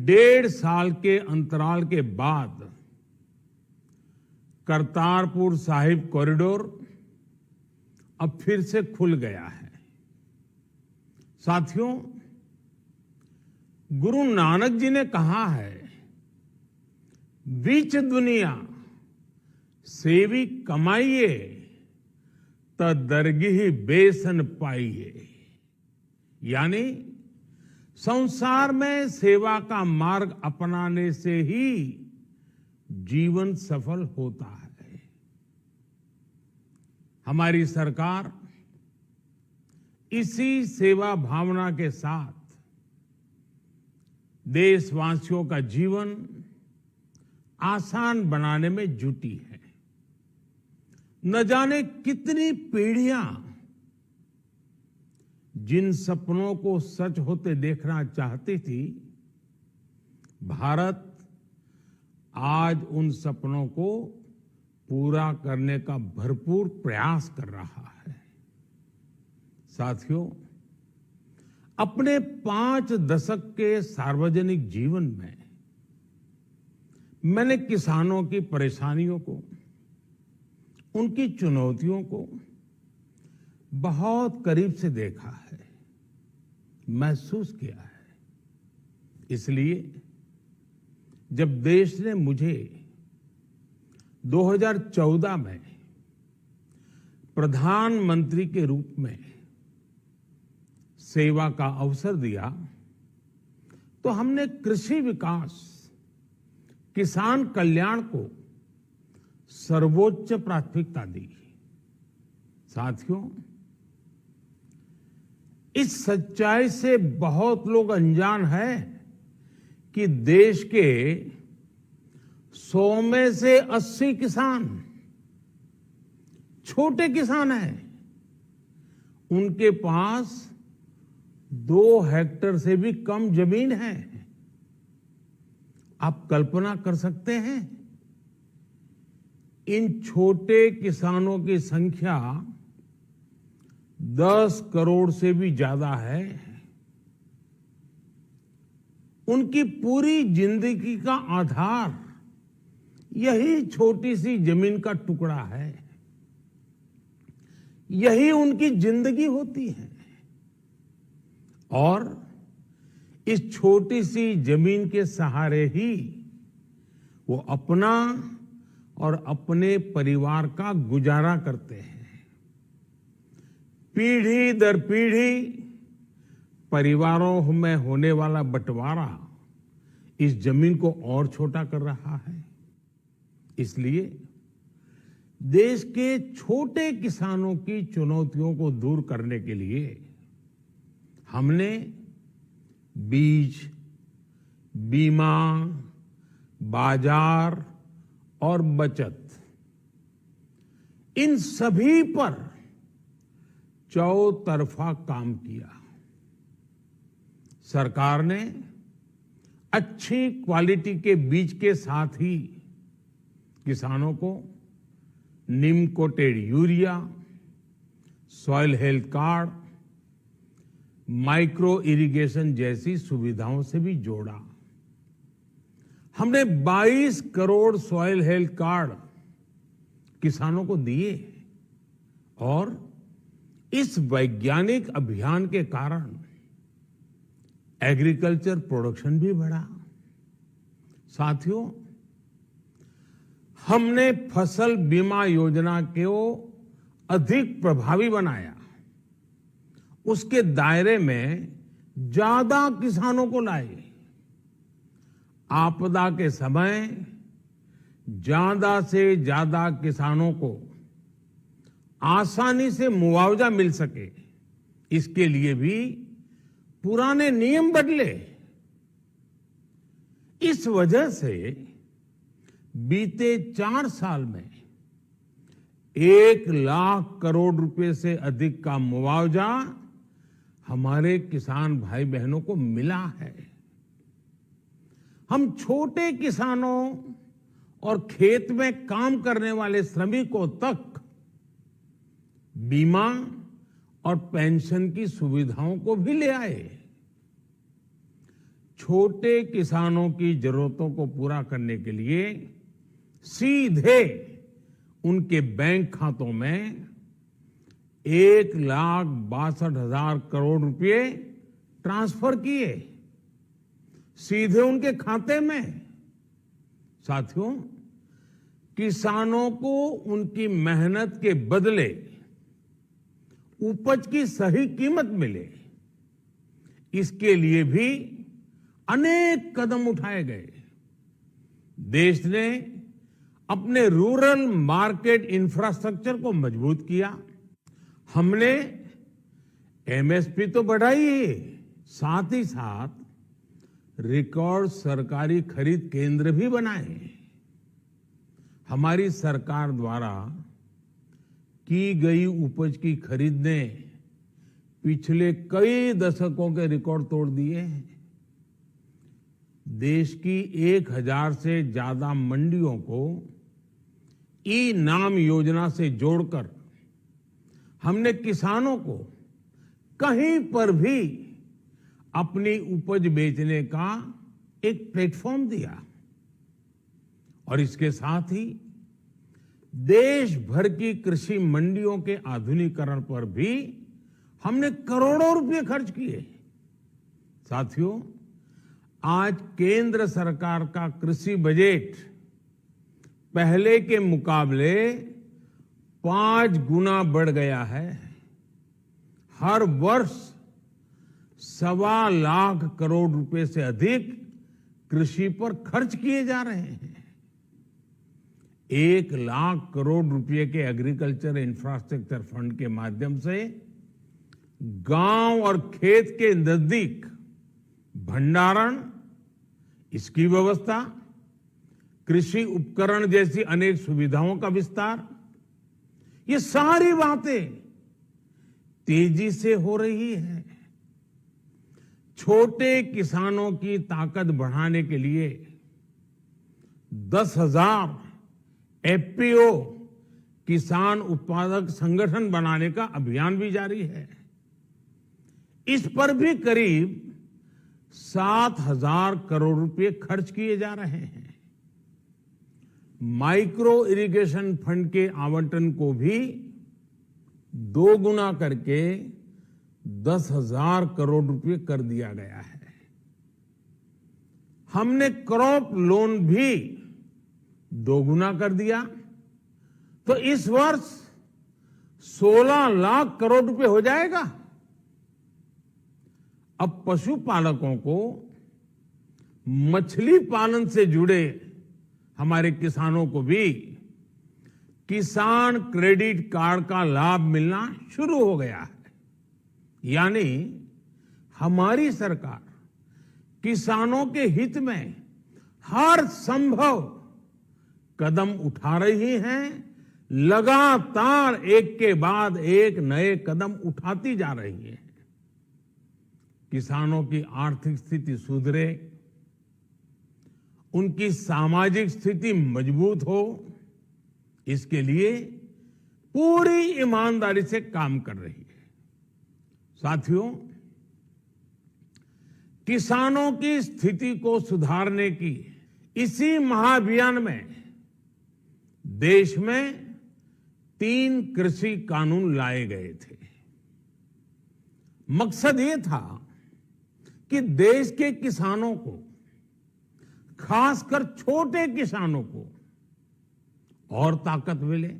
1.5 साल के अंतराल के बाद करतारपुर साहिब कॉरिडोर अब फिर से खुल गया है। साथियों, गुरु नानक जी ने कहा है, बीच दुनिया सेवी कमाइए त दरगिही बेसन पाइए। यानी संसार में सेवा का मार्ग अपनाने से ही जीवन सफल होता है। हमारी सरकार इसी सेवा भावना के साथ देशवासियों का जीवन आसान बनाने में जुटी है। न जाने कितनी पीढ़ियां जिन सपनों को सच होते देखना चाहती थी, भारत आज उन सपनों को पूरा करने का भरपूर प्रयास कर रहा है। साथियों, अपने 5 दशक के सार्वजनिक जीवन में मैंने किसानों की परेशानियों को, उनकी चुनौतियों को बहुत करीब से देखा है, महसूस किया है। इसलिए जब देश ने मुझे 2014 में प्रधानमंत्री के रूप में सेवा का अवसर दिया, तो हमने कृषि विकास, किसान कल्याण को सर्वोच्च प्राथमिकता दी। साथियों, इस सच्चाई से बहुत लोग अनजान हैं कि देश के 100 में से 80 किसान छोटे किसान हैं। उनके पास 2 हेक्टेयर से भी कम जमीन है। आप कल्पना कर सकते हैं, इन छोटे किसानों की संख्या 10 करोड़ से भी ज्यादा है। उनकी पूरी जिंदगी का आधार यही छोटी सी जमीन का टुकड़ा है। यही उनकी जिंदगी होती है। और इस छोटी सी जमीन के सहारे ही वो अपना और अपने परिवार का गुजारा करते हैं। पीढ़ी दर पीढ़ी परिवारों में होने वाला बंटवारा इस जमीन को और छोटा कर रहा है। इसलिए देश के छोटे किसानों की चुनौतियों को दूर करने के लिए हमने बीज, बीमा, बाजार और बचत, इन सभी पर चौतरफा काम किया। सरकार ने अच्छी क्वालिटी के बीज के साथ ही किसानों को neem coated urea, soil health card, micro irrigation जैसी सुविधाओं से भी जोड़ा। हमने 22 करोड़ सॉइल हेल्थ कार्ड किसानों को दिए और इस वैज्ञानिक अभियान के कारण एग्रीकल्चर प्रोडक्शन भी बढ़ा। साथियों, हमने फसल बीमा योजना को अधिक प्रभावी बनाया। उसके दायरे में ज्यादा किसानों को लाए। आपदा के समय ज्यादा से ज्यादा किसानों को आसानी से मुआवजा मिल सके, इसके लिए भी पुराने नियम बदले। इस वजह से बीते 4 साल में 1 लाख करोड़ रुपए से अधिक का मुआवजा हमारे किसान भाई बहनों को मिला है। हम छोटे किसानों और खेत में काम करने वाले श्रमिकों तक बीमा और पेंशन की सुविधाओं को भी ले आए। छोटे किसानों की जरूरतों को पूरा करने के लिए सीधे उनके बैंक खातों में 1,62,000 करोड़ रुपए ट्रांसफर किए, सीधे उनके खाते में। साथियों, किसानों को उनकी मेहनत के बदले उपज की सही कीमत मिले, इसके लिए भी अनेक कदम उठाए गए। देश ने अपने रूरल मार्केट इंफ्रास्ट्रक्चर को मजबूत किया। हमने एमएसपी तो बढ़ाई ही, साथ ही साथ रिकॉर्ड सरकारी खरीद केंद्र भी बनाए। हमारी सरकार द्वारा की गई उपज की खरीद ने पिछले कई दशकों के रिकॉर्ड तोड़ दिए हैं। देश की 1,000 से ज्यादा मंडियों को ई नाम योजना से जोड़कर हमने किसानों को कहीं पर भी अपनी उपज बेचने का एक प्लेटफॉर्म दिया। और इसके साथ ही देश भर की कृषि मंडियों के आधुनिकीकरण पर भी हमने करोड़ों रुपए खर्च किए। साथियों, आज केंद्र सरकार का कृषि बजट पहले के मुकाबले 5 गुना बढ़ गया है। हर वर्ष 1.25 लाख करोड़ रुपए से अधिक कृषि पर खर्च किए जा रहे हैं। 1 लाख करोड़ रुपए के एग्रीकल्चर इंफ्रास्ट्रक्चर फंड के माध्यम से गांव और खेत के नजदीक भंडारण, इसकी व्यवस्था, कृषि उपकरण जैसी अनेक सुविधाओं का विस्तार, ये सारी बातें तेजी से हो रही है। छोटे किसानों की ताकत बढ़ाने के लिए 10,000 एफपीओ किसान उत्पादक संगठन बनाने का अभियान भी जारी है। इस पर भी करीब 7,000 करोड़ रुपए खर्च किए जा रहे हैं। माइक्रो इरिगेशन फंड के आवंटन को भी 2 गुना करके 10,000 करोड़ रुपए कर दिया गया है। हमने क्रॉप लोन भी 2 गुना कर दिया, तो इस वर्ष 16 लाख करोड़ रुपए हो जाएगा। अब पशुपालकों को मछली पालन से जुड़े हमारे किसानों को भी किसान क्रेडिट कार्ड का लाभ मिलना शुरू हो गया है। यानी हमारी सरकार किसानों के हित में हर संभव कदम उठा रही है, लगातार एक के बाद एक नए कदम उठाती जा रही है। किसानों की आर्थिक स्थिति सुधरे, उनकी सामाजिक स्थिति मजबूत हो, इसके लिए पूरी ईमानदारी से काम कर रही है। साथियों, किसानों की स्थिति को सुधारने की इसी महाअभियान में देश में 3 कृषि कानून लाए गए थे। मकसद ये था कि देश के किसानों को, खासकर छोटे किसानों को और ताकत मिले,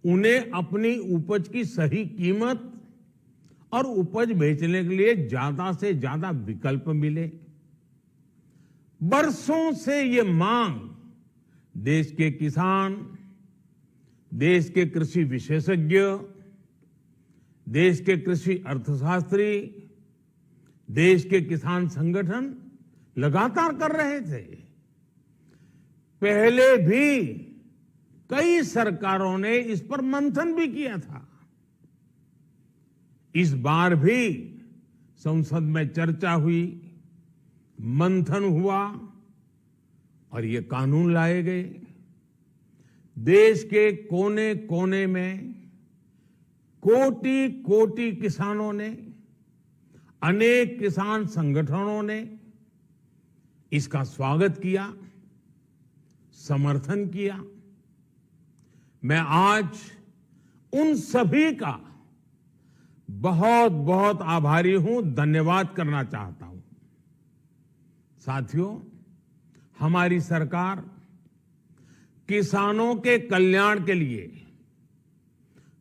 उन्हें अपनी उपज की सही कीमत और उपज बेचने के लिए ज्यादा से ज्यादा विकल्प मिले। बरसों से ये मांग देश के किसान, देश के कृषि विशेषज्ञ, देश के कृषि अर्थशास्त्री, देश के किसान संगठन लगातार कर रहे थे। पहले भी कई सरकारों ने इस पर मंथन भी किया था। इस बार भी संसद में चर्चा हुई, मंथन हुआ और ये कानून लाए गए। देश के कोने कोने में कोटि कोटि किसानों ने, अनेक किसान संगठनों ने इसका स्वागत किया, समर्थन किया। मैं आज उन सभी का बहुत बहुत आभारी हूं, धन्यवाद करना चाहता हूं। साथियों, हमारी सरकार किसानों के कल्याण के लिए,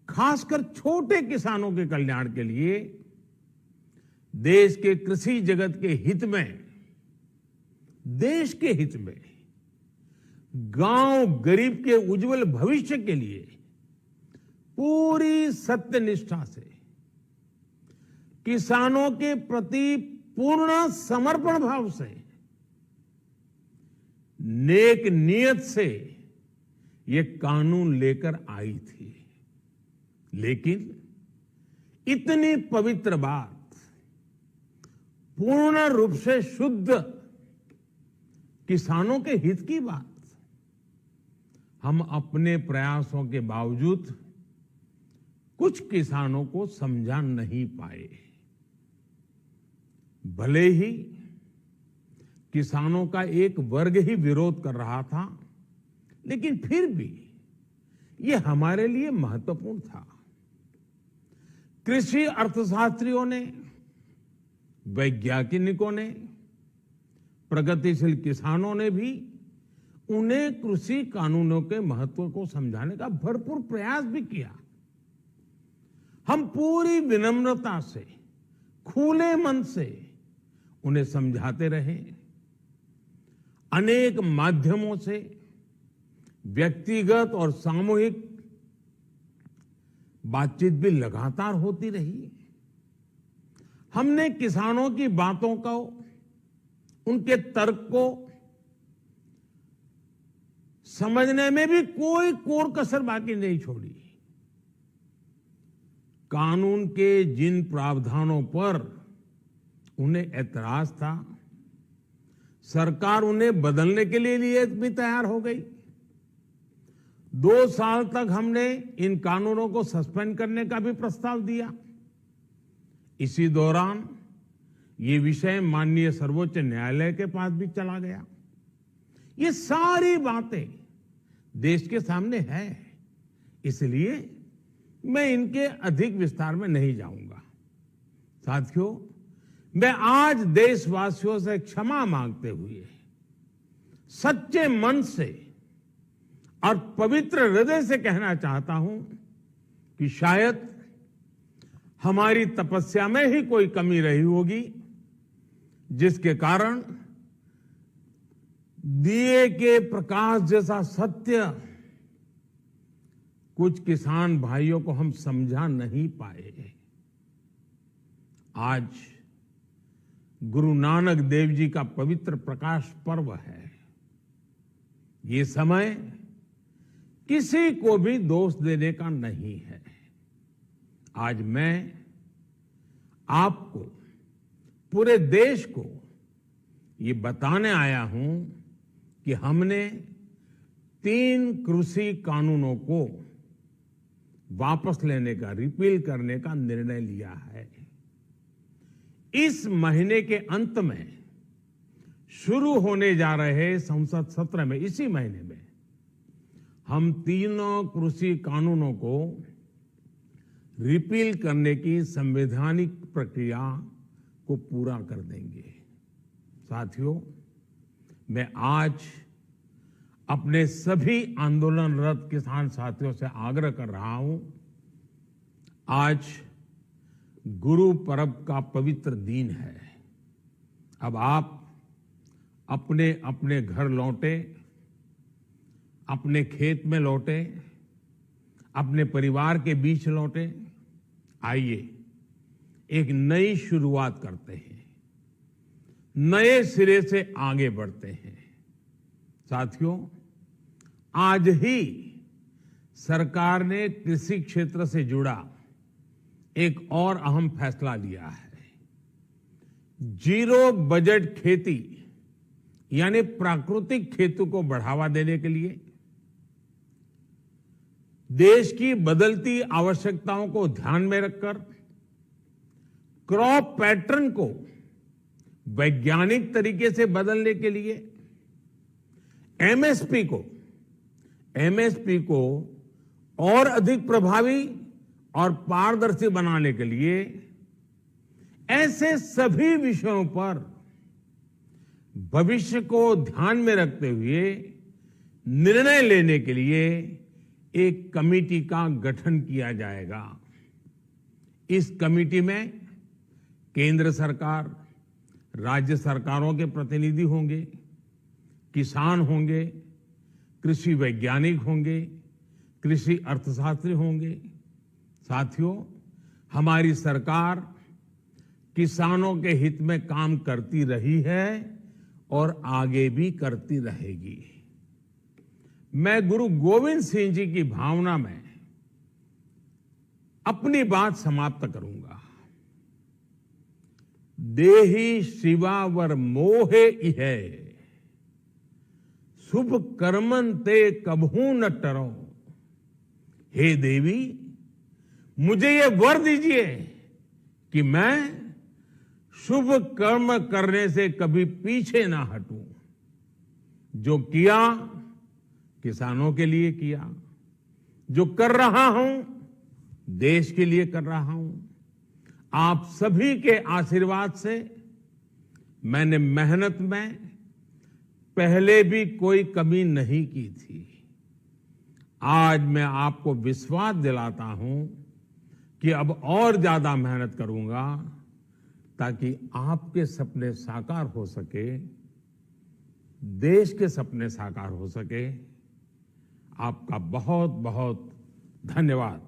खासकर छोटे किसानों के कल्याण के लिए, देश के कृषि जगत के हित में, देश के हित में, गांव गरीब के उज्जवल भविष्य के लिए पूरी सत्यनिष्ठा से, किसानों के प्रति पूर्ण समर्पण भाव से, नेक नियत से ये कानून लेकर आई थी। लेकिन इतनी पवित्र बात, पूर्ण रूप से शुद्ध किसानों के हित की बात, हम अपने प्रयासों के बावजूद कुछ किसानों को समझा नहीं पाए। भले ही किसानों का एक वर्ग ही विरोध कर रहा था, लेकिन फिर भी ये हमारे लिए महत्वपूर्ण था। कृषि अर्थशास्त्रियों ने, वैज्ञानिकों ने, प्रगतिशील किसानों ने भी उन्हें कृषि कानूनों के महत्व को समझाने का भरपूर प्रयास भी किया। हम पूरी विनम्रता से, खुले मन से उन्हें समझाते रहे। अनेक माध्यमों से व्यक्तिगत और सामूहिक बातचीत भी लगातार होती रही। हमने किसानों की बातों को, उनके तर्क को समझने में भी कोई कोर कसर बाकी नहीं छोड़ी। कानून के जिन प्रावधानों पर उन्हें ऐतराज था, सरकार उन्हें बदलने के लिए भी तैयार हो गई। 2 साल तक हमने इन कानूनों को सस्पेंड करने का भी प्रस्ताव दिया। इसी दौरान ये विषय माननीय सर्वोच्च न्यायालय के पास भी चला गया। ये सारी बातें देश के सामने है, इसलिए मैं इनके अधिक विस्तार में नहीं जाऊंगा। साथियों, मैं आज देशवासियों से क्षमा मांगते हुए सच्चे मन से और पवित्र हृदय से कहना चाहता हूं कि शायद हमारी तपस्या में ही कोई कमी रही होगी, जिसके कारण दिए के प्रकाश जैसा सत्य कुछ किसान भाइयों को हम समझा नहीं पाए। आज गुरु नानक देव जी का पवित्र प्रकाश पर्व है। ये समय किसी को भी दोष देने का नहीं है। आज मैं आपको, पूरे देश को ये बताने आया हूं कि हमने 3 कृषि कानूनों को वापस लेने का, रिपील करने का निर्णय लिया है। इस महीने के अंत में शुरू होने जा रहे संसद सत्र में, इसी महीने में, हम 3 कृषि कानूनों को रिपील करने की संवैधानिक प्रक्रिया को पूरा कर देंगे। साथियों, मैं आज अपने सभी आंदोलनरत किसान साथियों से आग्रह कर रहा हूं, आज गुरु पर्व का पवित्र दिन है। अब आप अपने अपने घर लौटे, अपने खेत में लौटे, अपने परिवार के बीच लौटे। आइए एक नई शुरुआत करते हैं, नए सिरे से आगे बढ़ते हैं। साथियों, आज ही सरकार ने कृषि क्षेत्र से जुड़ा एक और अहम फैसला लिया है। जीरो बजट खेती यानी प्राकृतिक खेती को बढ़ावा देने के लिए, देश की बदलती आवश्यकताओं को ध्यान में रखकर क्रॉप पैटर्न को वैज्ञानिक तरीके से बदलने के लिए एमएसपी को और अधिक प्रभावी और पारदर्शी बनाने के लिए ऐसे सभी विषयों पर भविष्य को ध्यान में रखते हुए निर्णय लेने के लिए एक कमेटी का गठन किया जाएगा। इस कमेटी में केंद्र सरकार, राज्य सरकारों के प्रतिनिधि होंगे, किसान होंगे, कृषि वैज्ञानिक होंगे, कृषि अर्थशास्त्री होंगे। साथियों, हमारी सरकार किसानों के हित में काम करती रही है और आगे भी करती रहेगी। मैं गुरु गोविंद सिंह जी की भावना में अपनी बात समाप्त करूंगा। देहि शिवावर मोहे इहे, शुभ कर्मन ते कबहू न टरो। हे देवी, मुझे ये वर दीजिए कि मैं शुभ कर्म करने से कभी पीछे ना हटूं। जो किया किसानों के लिए किया, जो कर रहा हूं देश के लिए कर रहा हूं। आप सभी के आशीर्वाद से मैंने मेहनत में पहले भी कोई कमी नहीं की थी। आज मैं आपको विश्वास दिलाता हूं कि अब और ज्यादा मेहनत करूंगा ताकि आपके सपने साकार हो सके, देश के सपने साकार हो सके। आपका बहुत बहुत धन्यवाद।